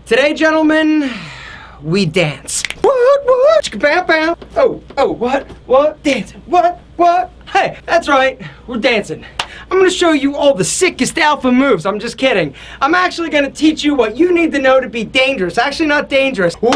Today, gentlemen, we dance. What? Chicka-bam-bam. Oh, what? Dancing. What? Hey, that's right, we're dancing. I'm gonna show you all the sickest alpha moves. I'm just kidding. I'm actually gonna teach you what you need to know to be dangerous. Actually, not dangerous. Woo!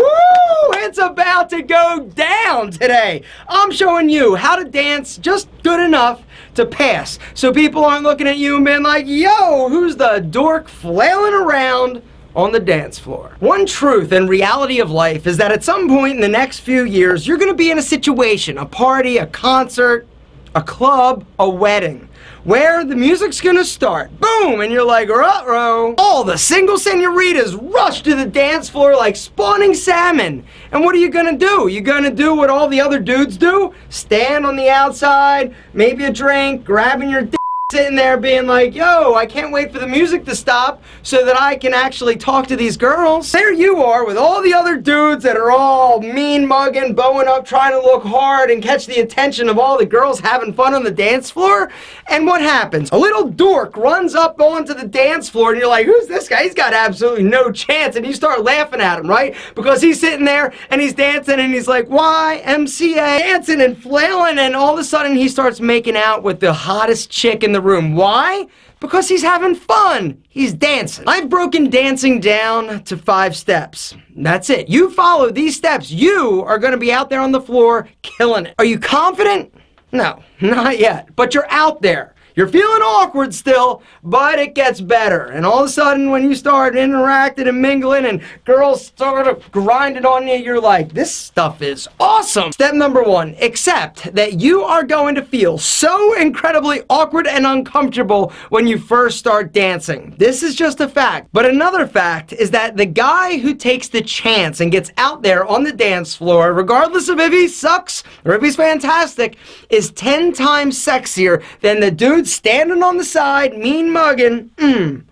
It's about to go down today. I'm showing you how to dance just good enough to pass. So people aren't looking at you and being like, yo, who's the dork flailing around on the dance floor? One truth and reality of life is that at some point in the next few years, you're gonna be in a situation, a party, a concert, a club, a wedding, where the music's gonna start. Boom! And you're like, ruh-roh. All the single senoritas rush to the dance floor like spawning salmon. And what are you gonna do? You gonna do what all the other dudes do? Stand on the outside, maybe a drink, grabbing your dick, sitting there being like, yo, I can't wait for the music to stop so that I can actually talk to these girls. There you are with all the other dudes that are all mean mugging, bowing up, trying to look hard and catch the attention of all the girls having fun on the dance floor. And what happens? A little dork runs up onto the dance floor and you're like, who's this guy? He's got absolutely no chance. And you start laughing at him, right? Because he's sitting there and he's dancing and he's like, YMCA, dancing and flailing, and all of a sudden he starts making out with the hottest chick in the room. Why? Because he's having fun. He's dancing. I've broken dancing down to 5 steps. That's it. You follow these steps, you are going to be out there on the floor killing it. Are you confident? No, not yet. But you're out there. You're feeling awkward still, but it gets better. And all of a sudden, when you start interacting and mingling and girls start grinding on you, you're like, this stuff is awesome. Step number 1, accept that you are going to feel so incredibly awkward and uncomfortable when you first start dancing. This is just a fact. But another fact is that the guy who takes the chance and gets out there on the dance floor, regardless of if he sucks or if he's fantastic, is 10 times sexier than the dude standing on the side, mean mugging,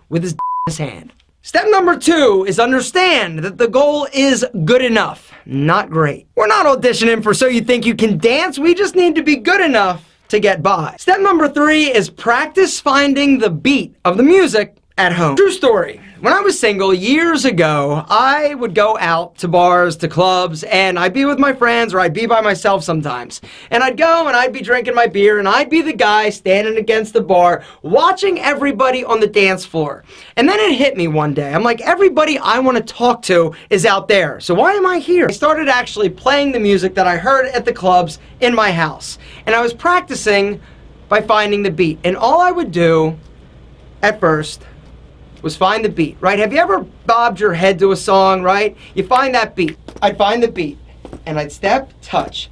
with his in his hand. Step number 2 is understand that the goal is good enough, not great. We're not auditioning for so you think you can dance, we just need to be good enough to get by. Step number 3 is practice finding the beat of the music at home. True story. When I was single years ago, I would go out to bars, to clubs, and I'd be with my friends or I'd be by myself sometimes. And I'd go and I'd be drinking my beer and I'd be the guy standing against the bar watching everybody on the dance floor. And then it hit me one day. I'm like, everybody I want to talk to is out there. So why am I here? I started actually playing the music that I heard at the clubs in my house. And I was practicing by finding the beat. And all I would do at first was find the beat, right? Have you ever bobbed your head to a song, right? You find that beat. I'd find the beat, and I'd step, touch,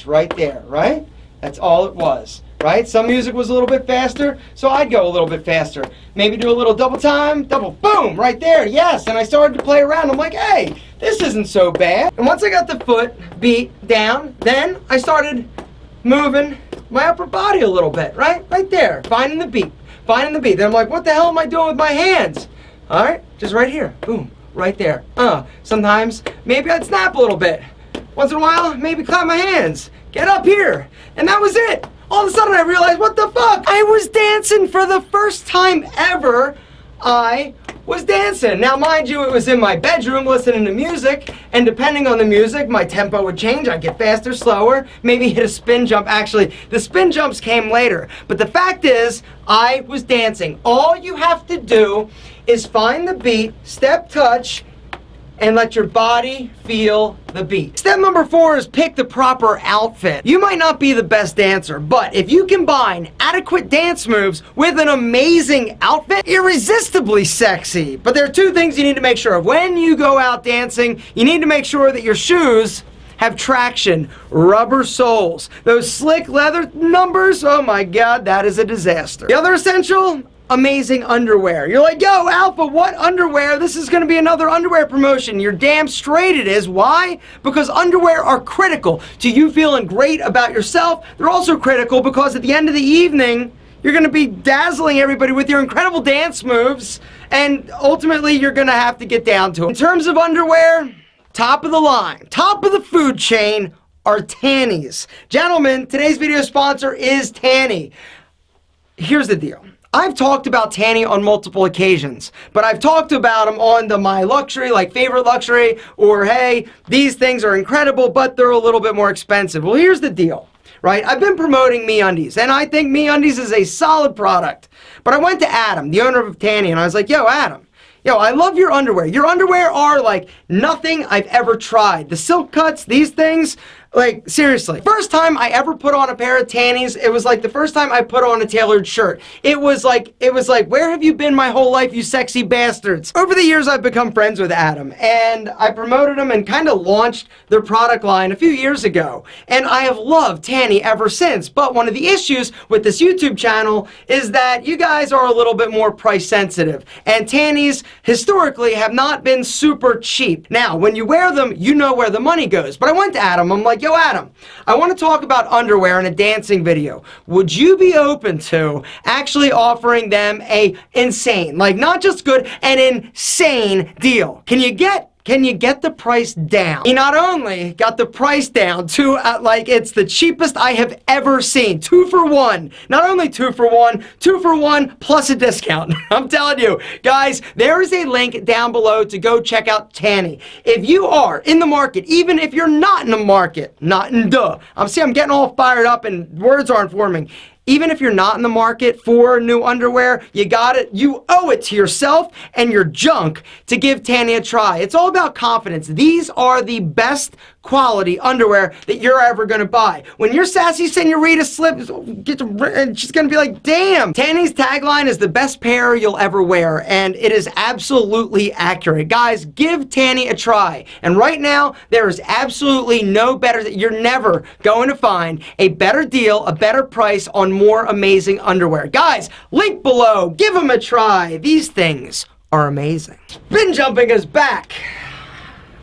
right there, right? That's all it was, right? Some music was a little bit faster, so I'd go a little bit faster. Maybe do a little double time, double, boom, right there, yes. And I started to play around. I'm like, hey, this isn't so bad. And once I got the foot beat down, then I started moving my upper body a little bit, right? Right there, finding the beat. Then I'm like, what the hell am I doing with my hands? All right, just right here, boom, right there. Sometimes maybe I'd snap a little bit. Once in a while, maybe clap my hands. Get up here, and that was it. All of a sudden I realized, what the fuck? I was dancing for the first time ever. I was dancing. Now, mind you, it was in my bedroom listening to music, and depending on the music, my tempo would change. I'd get faster, slower, maybe hit a spin jump. Actually, the spin jumps came later. But the fact is, I was dancing. All you have to do is find the beat, step, touch, and let your body feel the beat. Step number 4 is pick the proper outfit. You might not be the best dancer, but if you combine adequate dance moves with an amazing outfit, irresistibly sexy. But there are 2 things you need to make sure of. When you go out dancing, you need to make sure that your shoes have traction, rubber soles. Those slick leather numbers, oh my God, that is a disaster. The other essential, amazing underwear. You're like, yo, Alpha, what underwear? This is gonna be another underwear promotion. You're damn straight it is. Why? Because underwear are critical to you feeling great about yourself. They're also critical because at the end of the evening, you're gonna be dazzling everybody with your incredible dance moves, and ultimately you're gonna have to get down to it. In terms of underwear, top of the line, top of the food chain are Tannies. Gentlemen, today's video sponsor is Tanny. Here's the deal. I've talked about Tanny on multiple occasions, but I've talked about them on the My Luxury, like favorite luxury, or hey, these things are incredible, but they're a little bit more expensive. Well, here's the deal, right? I've been promoting MeUndies, and I think MeUndies is a solid product. But I went to Adam, the owner of Tanny, and I was like, yo, Adam, yo, I love your underwear. Your underwear are like nothing I've ever tried. The silk cuts, these things, like, seriously. First time I ever put on a pair of Tannies, it was like the first time I put on a tailored shirt. It was like, where have you been my whole life, you sexy bastards? Over the years, I've become friends with Adam, and I promoted them and kind of launched their product line a few years ago. And I have loved Tanny ever since. But one of the issues with this YouTube channel is that you guys are a little bit more price sensitive. And Tannies, historically, have not been super cheap. Now, when you wear them, you know where the money goes. But I went to Adam, I'm like, yo, Adam, I want to talk about underwear in a dancing video. Would you be open to actually offering them a insane, like not just good, an insane deal? Can you get the price down? He not only got the price down to like it's the cheapest I have ever seen. 2 for 1. Not only 2 for 1, 2 for 1 plus a discount. I'm telling you, guys, there is a link down below to go check out Tanny. If you are in the market, even if you're not in the market, I'm getting all fired up and words aren't forming. Even if you're not in the market for new underwear, you owe it to yourself and your junk to give Tanny a try. It's all about confidence. These are the best quality underwear that you're ever gonna buy. When your sassy senorita slips, she's gonna be like, damn. Tanny's tagline is the best pair you'll ever wear, and it is absolutely accurate. Guys, give Tanny a try. And right now, there is absolutely no better, you're never going to find a better deal, a better price on more amazing underwear. Guys, link below, give them a try. These things are amazing. Spin jumping is back.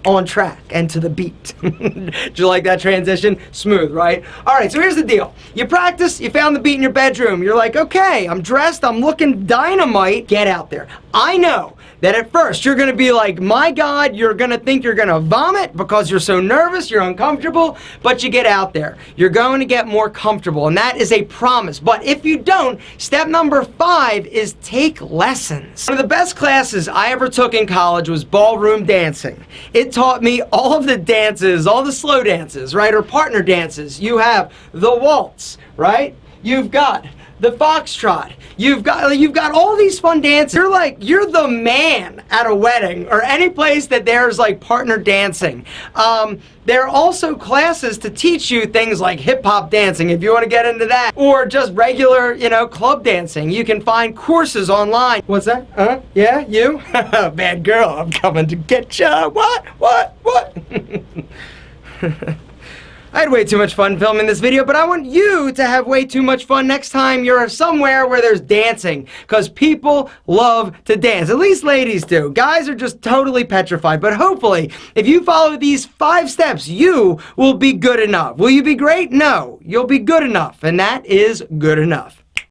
On track and to the beat. Did you like that transition? Smooth, right? All right, so here's the deal. You practice, you found the beat in your bedroom. You're like, okay, I'm dressed, I'm looking dynamite. Get out there. I know that at first you're gonna be like, my God, you're gonna think you're gonna vomit because you're so nervous, you're uncomfortable, but you get out there. You're going to get more comfortable, and that is a promise. But if you don't, step number 5 is take lessons. One of the best classes I ever took in college was ballroom dancing. It taught me all of the dances, all the slow dances, right, or partner dances. You have the waltz, right? You've got the foxtrot. You've got all these fun dances. You're the man at a wedding or any place that there's like partner dancing. There are also classes to teach you things like hip-hop dancing if you want to get into that, or just regular, club dancing. You can find courses online. What's that? Yeah, you? Bad girl, I'm coming to get ya. What? I had way too much fun filming this video, but I want you to have way too much fun next time you're somewhere where there's dancing, because people love to dance. At least ladies do. Guys are just totally petrified, but hopefully, if you follow these 5 steps, you will be good enough. Will you be great? No. You'll be good enough, and that is good enough.